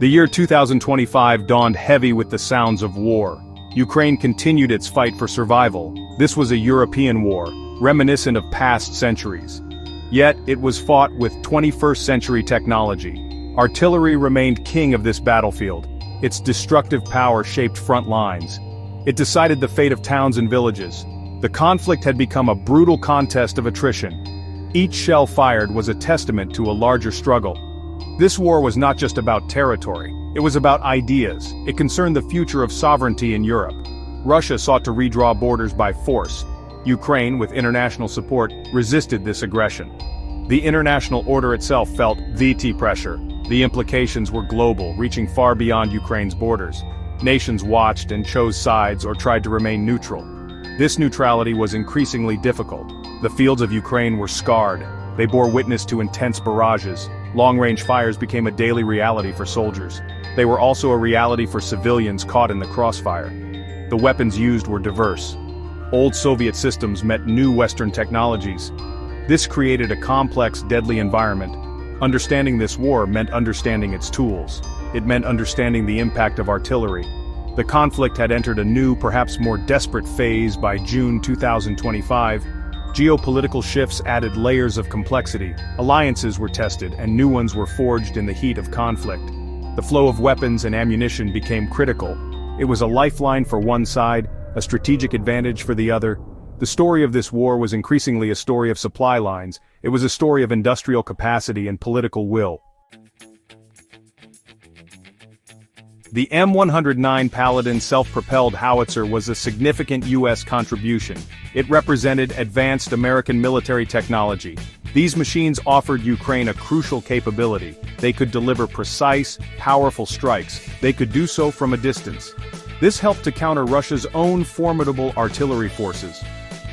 The year 2025 dawned heavy with the sounds of war. Ukraine continued its fight for survival. This was a European war, reminiscent of past centuries. Yet, it was fought with 21st century technology. Artillery remained king of this battlefield. Its destructive power shaped front lines. It decided the fate of towns and villages. The conflict had become a brutal contest of attrition. Each shell fired was a testament to a larger struggle. This war was not just about territory, it was about ideas. It concerned the future of sovereignty in Europe. Russia sought to redraw borders by force. Ukraine, with international support, resisted this aggression. The international order itself felt VT pressure. The implications were global, reaching far beyond Ukraine's borders. Nations watched and chose sides or tried to remain neutral. This neutrality was increasingly difficult. The fields of Ukraine were scarred. They bore witness to intense barrages. Long-range fires became a daily reality for soldiers. They were also a reality for civilians caught in the crossfire. The weapons used were diverse. Old Soviet systems met new Western technologies. This created a complex, deadly environment. Understanding this war meant understanding its tools. It meant understanding the impact of artillery. The conflict had entered a new, perhaps more desperate phase by June 2025. Geopolitical shifts added layers of complexity. Alliances were tested, and new ones were forged in the heat of conflict. The flow of weapons and ammunition became critical. It was a lifeline for one side, a strategic advantage for the other. The story of this war was increasingly a story of supply lines. It was a story of industrial capacity and political will. The M109 Paladin self-propelled howitzer was a significant U.S. contribution. It represented advanced American military technology. These machines offered Ukraine a crucial capability. They could deliver precise, powerful strikes. They could do so from a distance. This helped to counter Russia's own formidable artillery forces.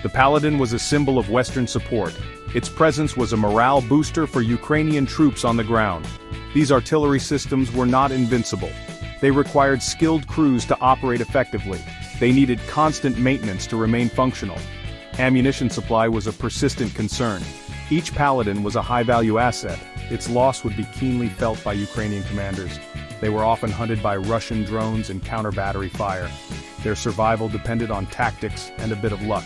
The Paladin was a symbol of Western support. Its presence was a morale booster for Ukrainian troops on the ground. These artillery systems were not invincible. They required skilled crews to operate effectively. They needed constant maintenance to remain functional. Ammunition supply was a persistent concern. Each Paladin was a high-value asset. Its loss would be keenly felt by Ukrainian commanders. They were often hunted by Russian drones and counter-battery fire. Their survival depended on tactics and a bit of luck.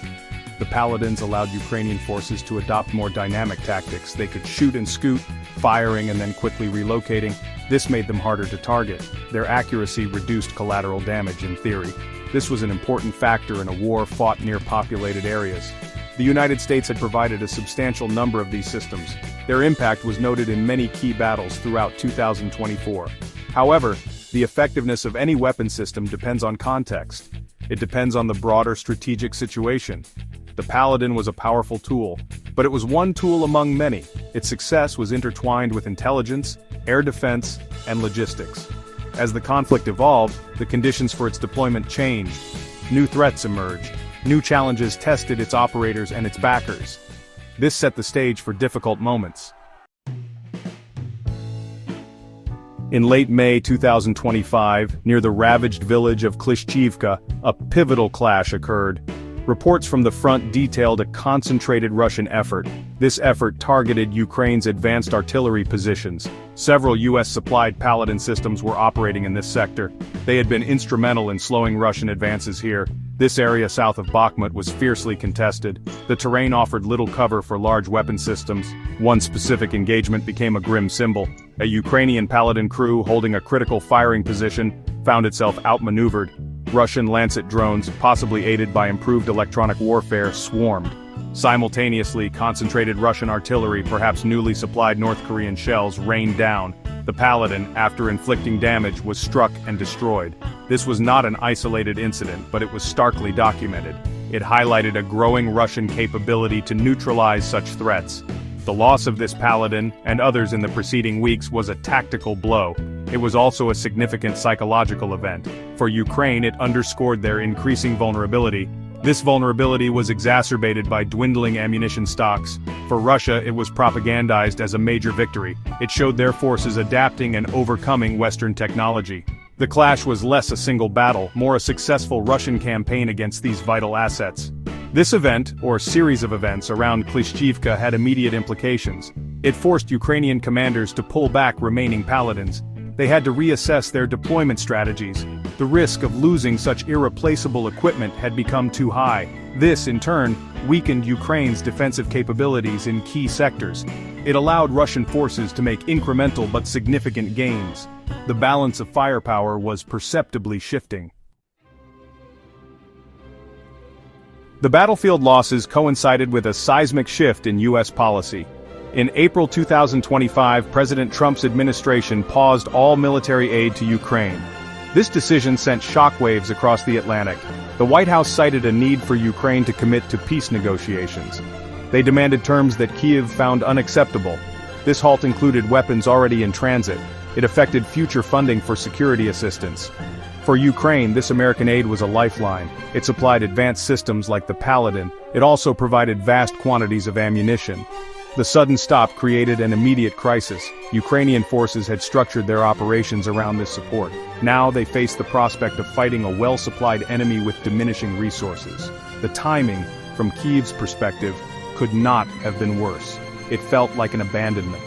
The Paladins allowed Ukrainian forces to adopt more dynamic tactics. They could shoot and scoot, firing and then quickly relocating. This made them harder to target. Their accuracy reduced collateral damage in theory. This was an important factor in a war fought near populated areas. The United States had provided a substantial number of these systems. Their impact was noted in many key battles throughout 2024. However, the effectiveness of any weapon system depends on context. It depends on the broader strategic situation. The Paladin was a powerful tool, but it was one tool among many. Its success was intertwined with intelligence, air defense, and logistics. As the conflict evolved, the conditions for its deployment changed. New threats emerged. New challenges tested its operators and its backers. This set the stage for difficult moments. In late May 2025, near the ravaged village of Klishchivka, a pivotal clash occurred. Reports from the front detailed a concentrated Russian effort. This effort targeted Ukraine's advanced artillery positions. Several US-supplied Paladin systems were operating in this sector. They had been instrumental in slowing Russian advances here. This area south of Bakhmut was fiercely contested. The terrain offered little cover for large weapon systems. One specific engagement became a grim symbol. A Ukrainian Paladin crew holding a critical firing position found itself outmaneuvered. Russian Lancet drones, possibly aided by improved electronic warfare, swarmed. Simultaneously, concentrated Russian artillery, perhaps newly supplied North Korean shells, rained down. The Paladin, after inflicting damage, was struck and destroyed. This was not an isolated incident, but it was starkly documented. It highlighted a growing Russian capability to neutralize such threats. The loss of this Paladin, and others in the preceding weeks, was a tactical blow. It was also a significant psychological event. For Ukraine, it underscored their increasing vulnerability. This vulnerability was exacerbated by dwindling ammunition stocks. For Russia, it was propagandized as a major victory. It showed their forces adapting and overcoming Western technology. The clash was less a single battle, more a successful Russian campaign against these vital assets. This event, or series of events around Klishchivka, had immediate implications. It forced Ukrainian commanders to pull back remaining Paladins. They had to reassess their deployment strategies. The risk of losing such irreplaceable equipment had become too high. This, in turn, weakened Ukraine's defensive capabilities in key sectors. It allowed Russian forces to make incremental but significant gains. The balance of firepower was perceptibly shifting. The battlefield losses coincided with a seismic shift in U.S. policy. In April 2025, President Trump's administration paused all military aid to Ukraine. This decision sent shockwaves across the Atlantic. The White House cited a need for Ukraine to commit to peace negotiations. They demanded terms that Kyiv found unacceptable. This halt included weapons already in transit. It affected future funding for security assistance. For Ukraine, this American aid was a lifeline. It supplied advanced systems like the Paladin. It also provided vast quantities of ammunition. The sudden stop created an immediate crisis. Ukrainian forces had structured their operations around this support. Now they faced the prospect of fighting a well-supplied enemy with diminishing resources. The timing, from Kyiv's perspective, could not have been worse. It felt like an abandonment.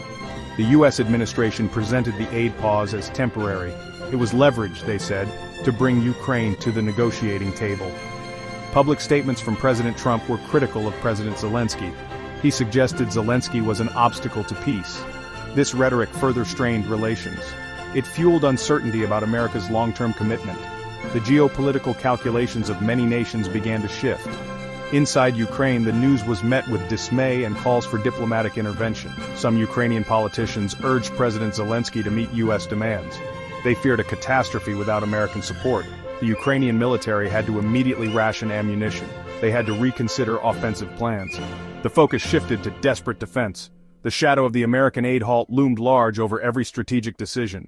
The U.S. administration presented the aid pause as temporary. It was leverage, they said, to bring Ukraine to the negotiating table. Public statements from President Trump were critical of President Zelensky. He suggested Zelensky was an obstacle to peace. This rhetoric further strained relations. It fueled uncertainty about America's long-term commitment. The geopolitical calculations of many nations began to shift. Inside Ukraine, the news was met with dismay and calls for diplomatic intervention. Some Ukrainian politicians urged President Zelensky to meet U.S. demands. They feared a catastrophe without American support. The Ukrainian military had to immediately ration ammunition. They had to reconsider offensive plans. The focus shifted to desperate defense. The shadow of the American aid halt loomed large over every strategic decision.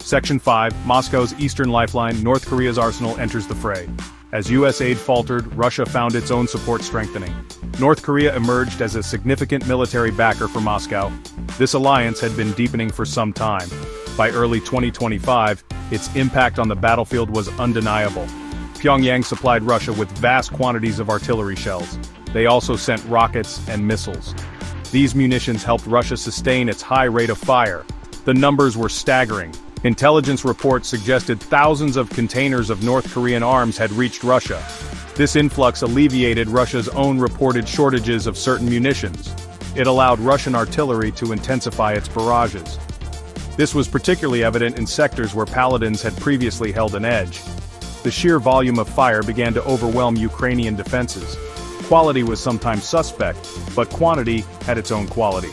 Section 5, Moscow's Eastern Lifeline, North Korea's arsenal enters the fray. As U.S. aid faltered, Russia found its own support strengthening. North Korea emerged as a significant military backer for Moscow. This alliance had been deepening for some time. By early 2025, its impact on the battlefield was undeniable. Pyongyang supplied Russia with vast quantities of artillery shells. They also sent rockets and missiles. These munitions helped Russia sustain its high rate of fire. The numbers were staggering. Intelligence reports suggested thousands of containers of North Korean arms had reached Russia. This influx alleviated Russia's own reported shortages of certain munitions. It allowed Russian artillery to intensify its barrages. This was particularly evident in sectors where Paladins had previously held an edge. The sheer volume of fire began to overwhelm Ukrainian defenses. Quality was sometimes suspect, but quantity had its own quality.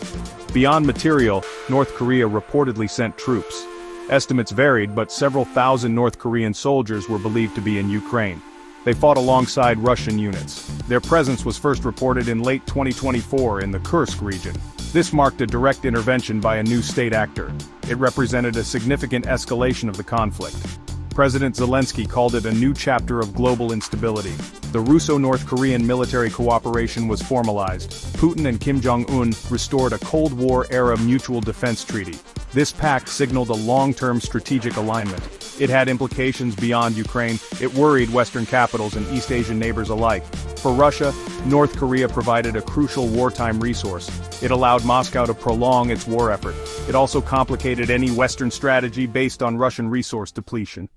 Beyond material, North Korea reportedly sent troops. Estimates varied, but several thousand North Korean soldiers were believed to be in Ukraine. They fought alongside Russian units. Their presence was first reported in late 2024 in the Kursk region. This marked a direct intervention by a new state actor. It represented a significant escalation of the conflict. President Zelensky called it a new chapter of global instability. The Russo-North Korean military cooperation was formalized. Putin and Kim Jong-un restored a Cold War-era mutual defense treaty. This pact signaled a long-term strategic alignment. It had implications beyond Ukraine. It worried Western capitals and East Asian neighbors alike. For Russia, North Korea provided a crucial wartime resource. It allowed Moscow to prolong its war effort. It also complicated any Western strategy based on Russian resource depletion.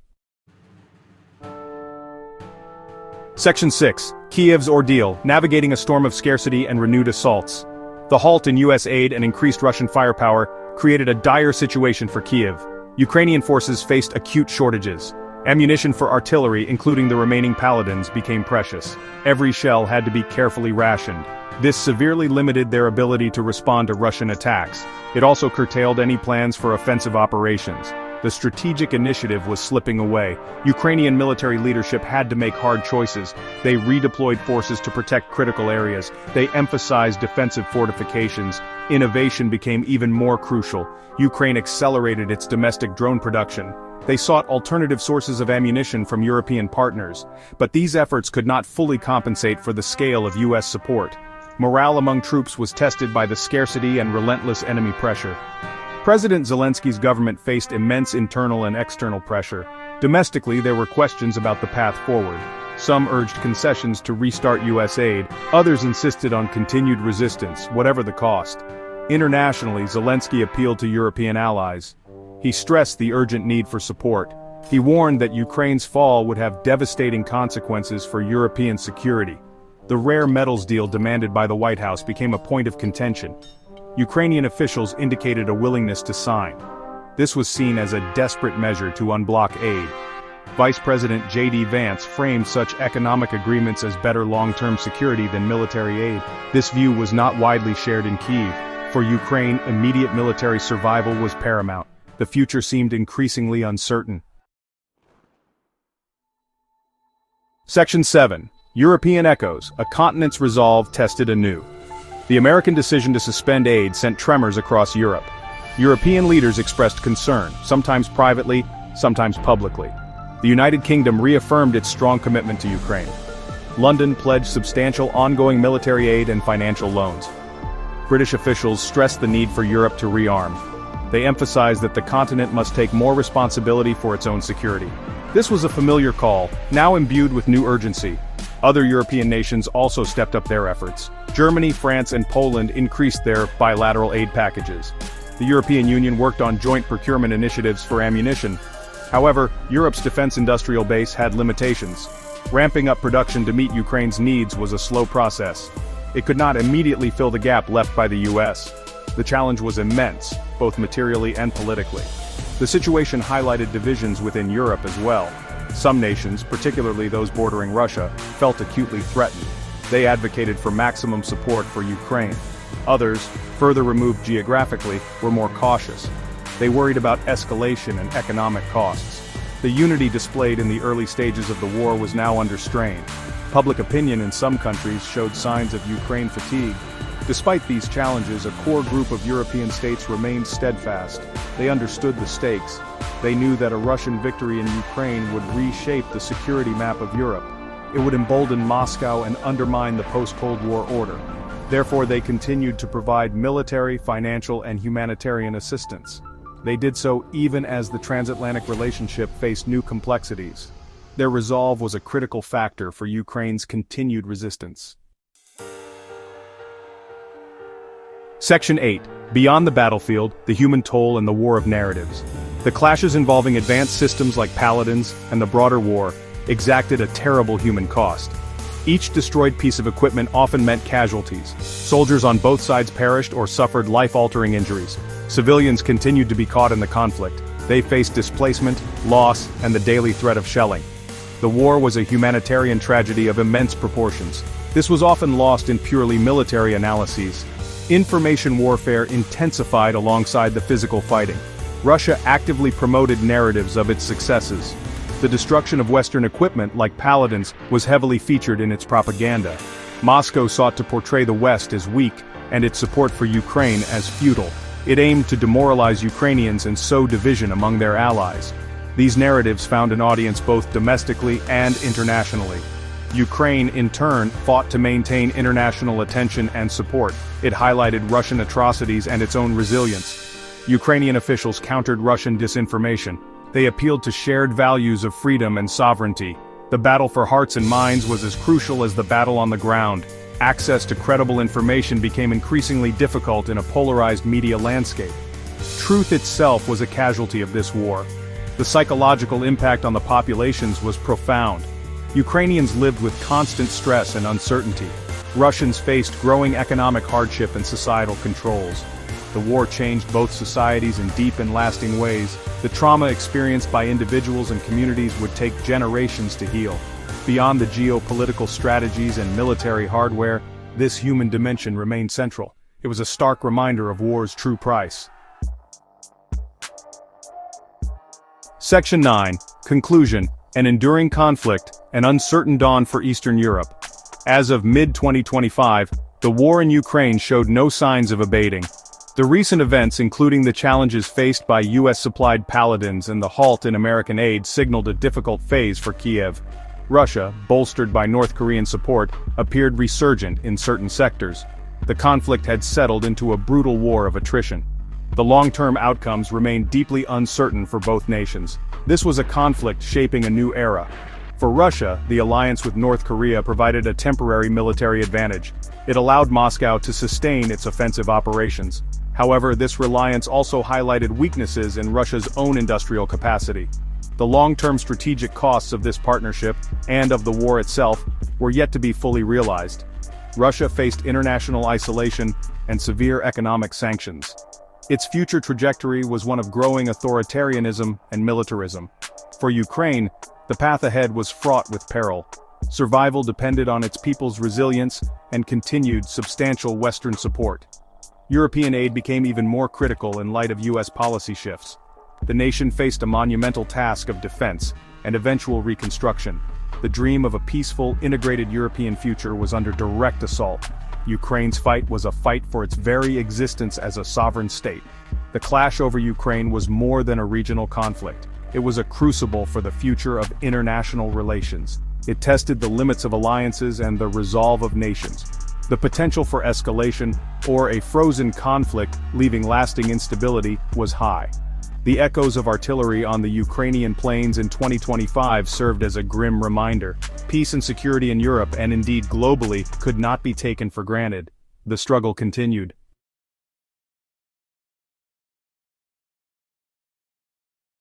Section 6, Kyiv's ordeal, navigating a storm of scarcity and renewed assaults. The halt in U.S. aid and increased Russian firepower created a dire situation for Kyiv. Ukrainian forces faced acute shortages. Ammunition for artillery, including the remaining Paladins, became precious. Every shell had to be carefully rationed. This severely limited their ability to respond to Russian attacks. It also curtailed any plans for offensive operations. The strategic initiative was slipping away. Ukrainian military leadership had to make hard choices. They redeployed forces to protect critical areas. They emphasized defensive fortifications. Innovation became even more crucial. Ukraine accelerated its domestic drone production. They sought alternative sources of ammunition from European partners. But these efforts could not fully compensate for the scale of U.S. support. Morale among troops was tested by the scarcity and relentless enemy pressure. President Zelensky's government faced immense internal and external pressure. Domestically, there were questions about the path forward. Some urged concessions to restart U.S. aid, others insisted on continued resistance, whatever the cost. Internationally, Zelensky appealed to European allies. He stressed the urgent need for support. He warned that Ukraine's fall would have devastating consequences for European security. The rare metals deal demanded by the White House became a point of contention. Ukrainian officials indicated a willingness to sign. This was seen as a desperate measure to unblock aid. Vice President J.D. Vance framed such economic agreements as better long-term security than military aid. This view was not widely shared in Kyiv. For Ukraine, immediate military survival was paramount. The future seemed increasingly uncertain. Section 7. European Echoes, a continent's resolve tested anew. The American decision to suspend aid sent tremors across Europe. European leaders expressed concern, sometimes privately, sometimes publicly. The United Kingdom reaffirmed its strong commitment to Ukraine. London pledged substantial ongoing military aid and financial loans. British officials stressed the need for Europe to rearm. They emphasized that the continent must take more responsibility for its own security. This was a familiar call, now imbued with new urgency. Other European nations also stepped up their efforts. Germany, France, and Poland increased their bilateral aid packages. The European Union worked on joint procurement initiatives for ammunition. However, Europe's defense industrial base had limitations. Ramping up production to meet Ukraine's needs was a slow process. It could not immediately fill the gap left by the US. The challenge was immense, both materially and politically. The situation highlighted divisions within Europe as well. Some nations, particularly those bordering Russia, felt acutely threatened. They advocated for maximum support for Ukraine. Others, further removed geographically, were more cautious. They worried about escalation and economic costs. The unity displayed in the early stages of the war was now under strain. Public opinion in some countries showed signs of Ukraine fatigue. Despite these challenges, a core group of European states remained steadfast. They understood the stakes. They knew that a Russian victory in Ukraine would reshape the security map of Europe. It would embolden Moscow and undermine the post-Cold War order. Therefore, they continued to provide military, financial, and humanitarian assistance. They did so even as the transatlantic relationship faced new complexities. Their resolve was a critical factor for Ukraine's continued resistance. Section 8. Beyond the battlefield, the human toll and the war of narratives. The clashes involving advanced systems like Paladins and the broader war exacted a terrible human cost. Each destroyed piece of equipment often meant casualties. Soldiers on both sides perished or suffered life-altering injuries. Civilians continued to be caught in the conflict. They faced displacement, loss, and the daily threat of shelling. The war was a humanitarian tragedy of immense proportions. This was often lost in purely military analyses. Information warfare intensified alongside the physical fighting. Russia actively promoted narratives of its successes. The destruction of Western equipment like Paladins was heavily featured in its propaganda. Moscow sought to portray the West as weak and its support for Ukraine as futile. It aimed to demoralize Ukrainians and sow division among their allies. These narratives found an audience both domestically and internationally. Ukraine, in turn, fought to maintain international attention and support. It highlighted Russian atrocities and its own resilience. Ukrainian officials countered Russian disinformation. They appealed to shared values of freedom and sovereignty. The battle for hearts and minds was as crucial as the battle on the ground. Access to credible information became increasingly difficult in a polarized media landscape. Truth itself was a casualty of this war. The psychological impact on the populations was profound. Ukrainians lived with constant stress and uncertainty. Russians faced growing economic hardship and societal controls. The war changed both societies in deep and lasting ways. The trauma experienced by individuals and communities would take generations to heal. Beyond the geopolitical strategies and military hardware, this human dimension remained central. It was a stark reminder of war's true price. Section 9. Conclusion. An enduring conflict, an uncertain dawn for Eastern Europe. As of mid-2025, the war in Ukraine showed no signs of abating. The recent events, including the challenges faced by US-supplied Paladins and the halt in American aid, signaled a difficult phase for Kiev. Russia, bolstered by North Korean support, appeared resurgent in certain sectors. The conflict had settled into a brutal war of attrition. The long-term outcomes remained deeply uncertain for both nations. This was a conflict shaping a new era. For Russia, the alliance with North Korea provided a temporary military advantage. It allowed Moscow to sustain its offensive operations. However, this reliance also highlighted weaknesses in Russia's own industrial capacity. The long-term strategic costs of this partnership, and of the war itself, were yet to be fully realized. Russia faced international isolation and severe economic sanctions. Its future trajectory was one of growing authoritarianism and militarism. For Ukraine, the path ahead was fraught with peril. Survival depended on its people's resilience and continued substantial Western support. European aid became even more critical in light of US policy shifts. The nation faced a monumental task of defense and eventual reconstruction. The dream of a peaceful, integrated European future was under direct assault. Ukraine's fight was a fight for its very existence as a sovereign state. The clash over Ukraine was more than a regional conflict. It was a crucible for the future of international relations. It tested the limits of alliances and the resolve of nations. The potential for escalation, or a frozen conflict leaving lasting instability, was high. The echoes of artillery on the Ukrainian plains in 2025 served as a grim reminder. Peace and security in Europe, and indeed globally, could not be taken for granted. The struggle continued.